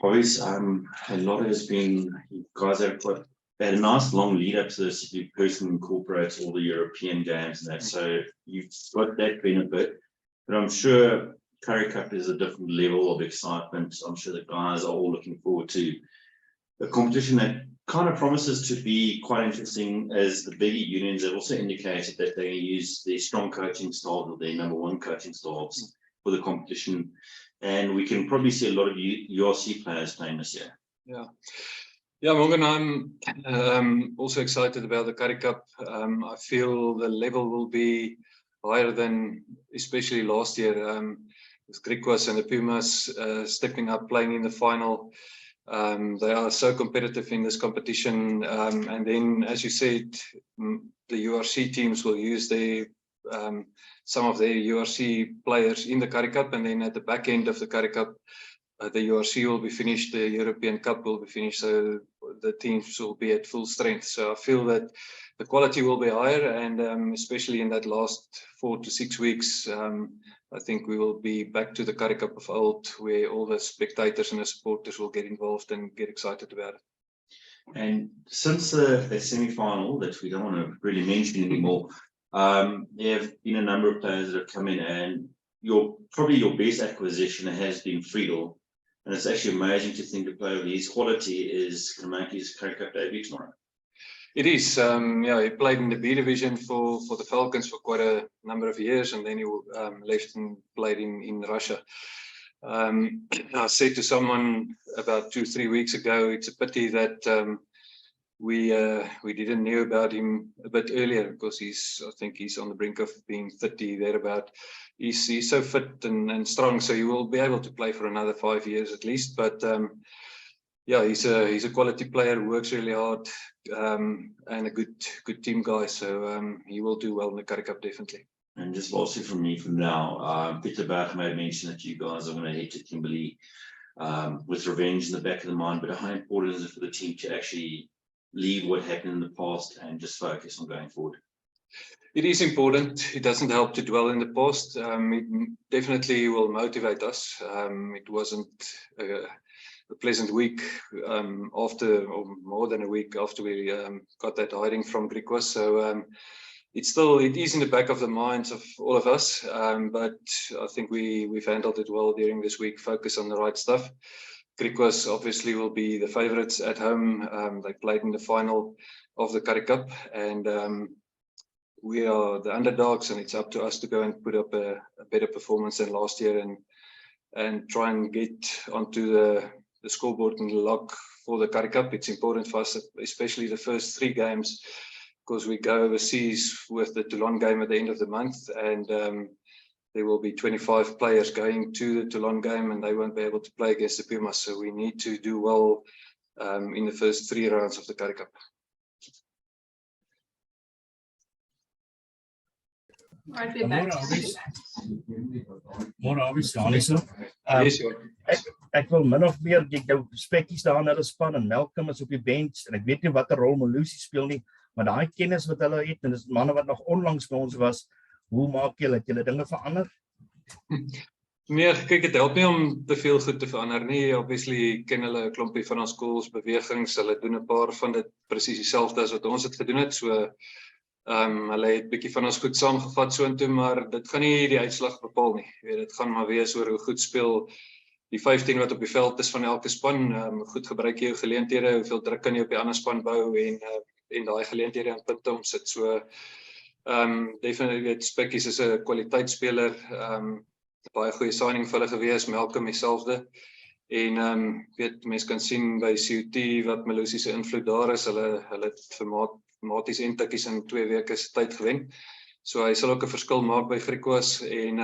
Boys, a lot has been, you guys have had a nice long lead up to this. You personally incorporate all the European games and that, so you've got that benefit. But I'm sure Currie Cup is a different level of excitement. I'm sure the guys are all looking forward to a competition that kind of promises to be quite interesting, as the bigger unions have also indicated that they use their strong coaching styles, or their #1 coaching styles for the competition. And we can probably see a lot of URC players playing this year. Yeah, Morgan, I'm also excited about the Currie Cup. I feel the level will be higher than especially last year, with Griquas and the Pumas stepping up, playing in the final. They are so competitive in this competition. And then, as you said, the URC teams will use some of their URC players in the Currie Cup, and then at the back end of the Currie Cup, the URC will be finished, the European Cup will be finished, so the teams will be at full strength. So I feel that the quality will be higher, and especially in that last 4 to 6 weeks, I think we will be back to the Currie Cup of old, where all the spectators and the supporters will get involved and get excited about it. And since the semi-final that we don't want to really mention anymore, there have been a number of players that have come in, and probably your best acquisition has been Friedel. And it's actually amazing to think a player of his quality is going to make his Currie Cup debut tomorrow. It is. Yeah, he played in the B division for the Falcons for quite a number of years, and then he left and played in Russia. I said to someone about 2-3 weeks ago, it's a pity that we didn't know about him a bit earlier, because I think he's on the brink of being 30 thereabout. He's so fit and strong, so he will be able to play for another 5 years at least. But yeah, he's a quality player who works really hard, and a good team guy. So he will do well in the Currie Cup, definitely. And just lastly from me for now, Peter Bach made mention that you guys are going to head to Kimberley with revenge in the back of the mind. But how important is it for the team to actually leave what happened in the past and just focus on going forward? It is important. It doesn't help to dwell in the past. It definitely will motivate us. It wasn't a pleasant week after, or more than a week after we got that hiding from Griquas. So it is in the back of the minds of all of us. But I think we've handled it well during this week. Focus on the right stuff. Griquas obviously will be the favourites at home. They played in the final of the Currie Cup, and we are the underdogs, and it's up to us to go and put up a better performance than last year, and try and get onto the scoreboard and the log for the Currie Cup. It's important for us, especially the first 3 games, because we go overseas with the Toulon game at the end of the month, and there will be 25 players going to the Toulon game, and they won't be able to play against the Pumas. So we need to do well in the first 3 rounds of the Currie Cup. Right, we're back. More obvious, Alisa. Yes, Ek wil min of meer jou spekkies daar in hulle span, en Malcolm is op die bench, en ek weet nie watter rol Melusi speel nie, maar daai kennis wat hulle het, en dis manne wat nog onlangs by ons was, hoe maak julle dinge verander? Nee, kyk, het help nie om te veel goed te verander nie. Obviously ken hulle 'n klompie van ons goals, bewegings, hulle doen 'n paar van dit presies dieselfde as wat ons het gedoen het. So hulle het bietjie van ons goed saamgevat soontoe, maar dit gaan nie die uitslag bepaal nie. Jy weet, dit gaan maar wees oor hoe goed speel die 15 wat op die veld is van elke span. Goed gebruik jy jou geleenthede, hoeveel druk kan jy op die ander span bou, en daai geleenthede in punte omsit. So definitely weet Spekkies is 'n kwaliteitsspeler, baie goeie signing vir hulle gewees, Malcolm dieselfde. En weet, mense kan sien by CUT wat Melusi se invloed daar is. Hulle het vir Maties en Tikkies in 2 weke se tyd gewen. So hy sal ook 'n verskil maak by Griquas, en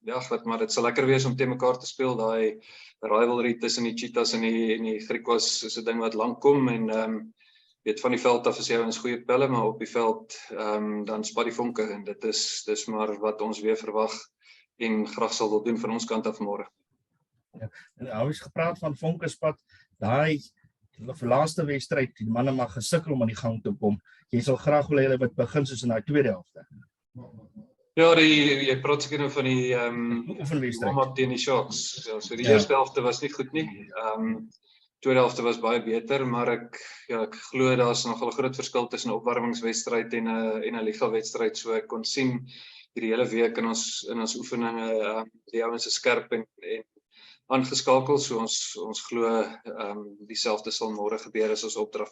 ja, maar dit sal lekker wees om teen mekaar te speel. Daai rivalry tussen die Cheetahs en die Griquas is 'n ding wat lank kom, en weet, van die veld af is jy ons goeie pelle, maar op die veld dan spat die vonke, en dit is maar wat ons weer verwag en graag sal wil doen van ons kant af môre. Ja, en nou is gepraat van vonkespat, daai laaste wedstryd, die manne mag gesukkel om aan die gang te kom. Jy sal graag wil hê hulle moet begin soos in daai tweede helfte. Ja, jy praat seker nou van die Oefenwedstryd. warm-up teen die Sharks. Ja, so die Ja. eerste helfte was nie goed nie. Tweede helfte was baie beter, maar ek glo daar's nogal 'n groot verskil tussen 'n opwarmingswedstryd en 'n liga-wedstryd. So ek kon sien hierdie hele week in ons oefeninge die ouens is skerp en aangeskakel, so ons glo dieselfde sal môre gebeur as ons opdrag.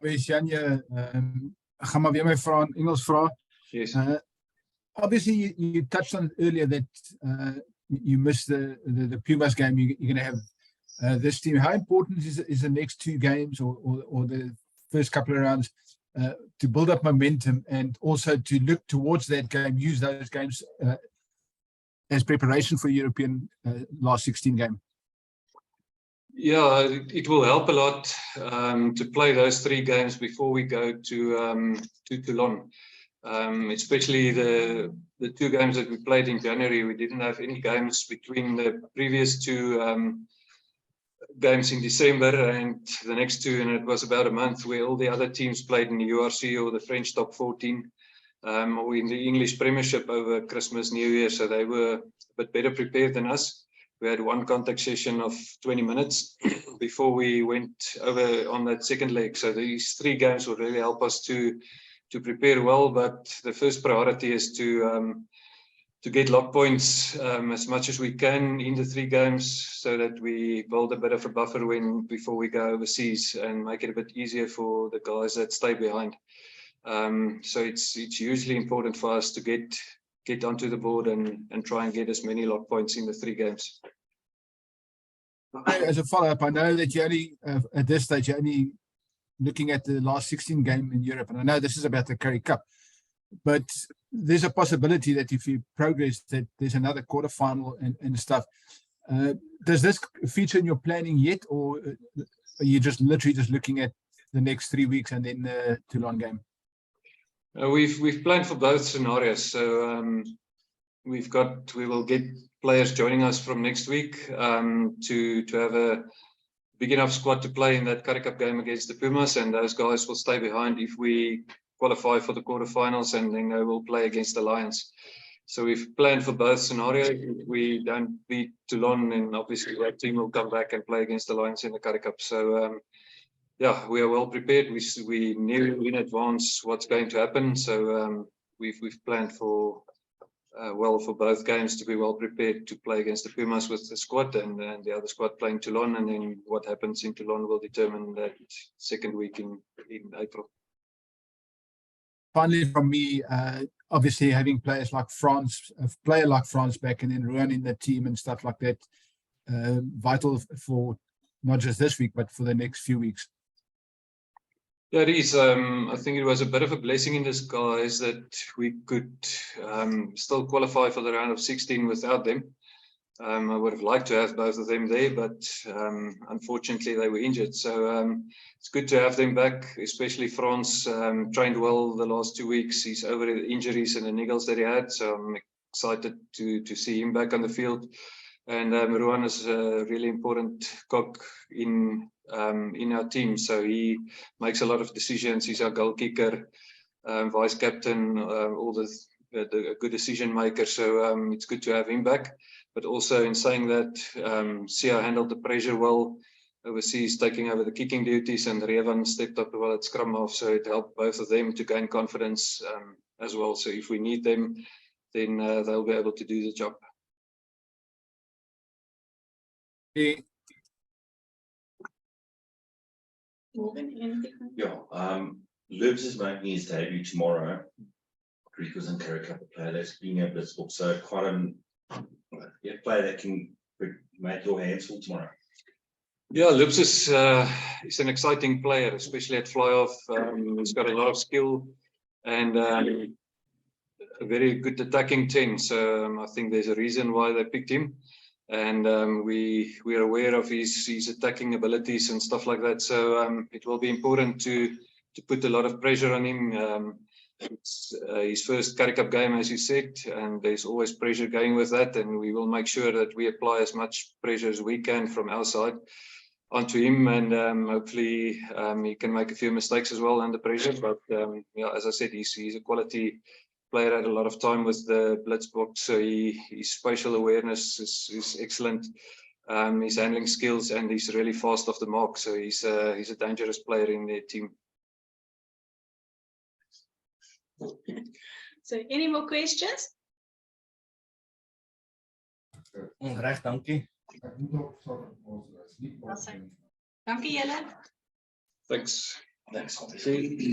Janje, ek gaan maar weer my vraag in Engels vra. Yes. Obviously, you touched on it earlier that you missed the Pumas game. You're going to have this team. How important is the next two games or the first couple of rounds to build up momentum and also to look towards that game, use those games as preparation for European last 16 game? Yeah, it will help a lot to play those 3 games before we go to Toulon. Especially the 2 games that we played in January, we didn't have any games between the previous 2 games in December and the next 2, and it was about a month where all the other teams played in the URC or the French top 14 or in the English Premiership over Christmas, New Year, so they were a bit better prepared than us. We had 1 contact session of 20 minutes before we went over on that second leg, so these 3 games will really help us to prepare well, but the first priority is to get lock points as much as we can in the 3 games so that we build a bit of a buffer before we go overseas and make it a bit easier for the guys that stay behind. So it's usually important for us to get onto the board and try and get as many lock points in the 3 games. As a follow-up, I know that you only, at this stage, you're only looking at the last 16 game in Europe, and I know this is about the Currie Cup, but there's a possibility that if you progress, that there's another quarterfinal and stuff. Does this feature in your planning yet, or are you just literally just looking at the next 3 weeks and then the Toulon game? We've planned for both scenarios, so we will get players joining us from next week to have a big enough squad to play in that Currie Cup game against the Pumas, and those guys will stay behind if we qualify for the quarterfinals, and then they will play against the Lions. So we've planned for both scenarios. If we don't beat Toulon, and obviously that team will come back and play against the Lions in the Currie Cup. So yeah, we are well prepared. We knew in advance what's going to happen, so we've planned for for both games to be well prepared to play against the Pumas with the squad and the other squad playing Toulon, and then what happens in Toulon will determine that second week in April. Finally, from me, obviously having players like France, a player like France back, and then Ruan in the team and stuff like that, vital for not just this week, but for the next few weeks. Yeah, it is. I think it was a bit of a blessing in disguise that we could still qualify for the round of 16 without them. I would have liked to have both of them there, but unfortunately they were injured. So it's good to have them back, especially France trained well the last 2 weeks. He's over the injuries and the niggles that he had, so I'm excited to see him back on the field. And Ruan is a really important cog in our team, so he makes a lot of decisions. He's our goal kicker, vice captain, all the good decision maker. So it's good to have him back. But also in saying that, Sia handled the pressure well overseas, taking over the kicking duties, and Revan stepped up well at scrum half, so it helped both of them to gain confidence as well. So if we need them, then they'll be able to do the job. Morgan, anything? Yeah, Lubs is making his debut tomorrow. Griquas and Currie Cup player that's been a bit so quite a player that can make your hands full tomorrow. Yeah, Ellipsis is an exciting player, especially at fly-off. He's got a lot of skill and a very good attacking 10. So I think there's a reason why they picked him. And we are aware of his attacking abilities and stuff like that. So it will be important to put a lot of pressure on him. It's his first Currie Cup game, as you said, and there's always pressure going with that. And we will make sure that we apply as much pressure as we can from our side. onto him, and hopefully he can make a few mistakes as well under pressure. But yeah, as I said, he's a quality player. Had a lot of time with the blitz box, so his spatial awareness is excellent. His handling skills, and he's really fast off the mark. So he's a dangerous player in their team. So any more questions? Reg, dankie. Dankie julle. Thanks. Thanks.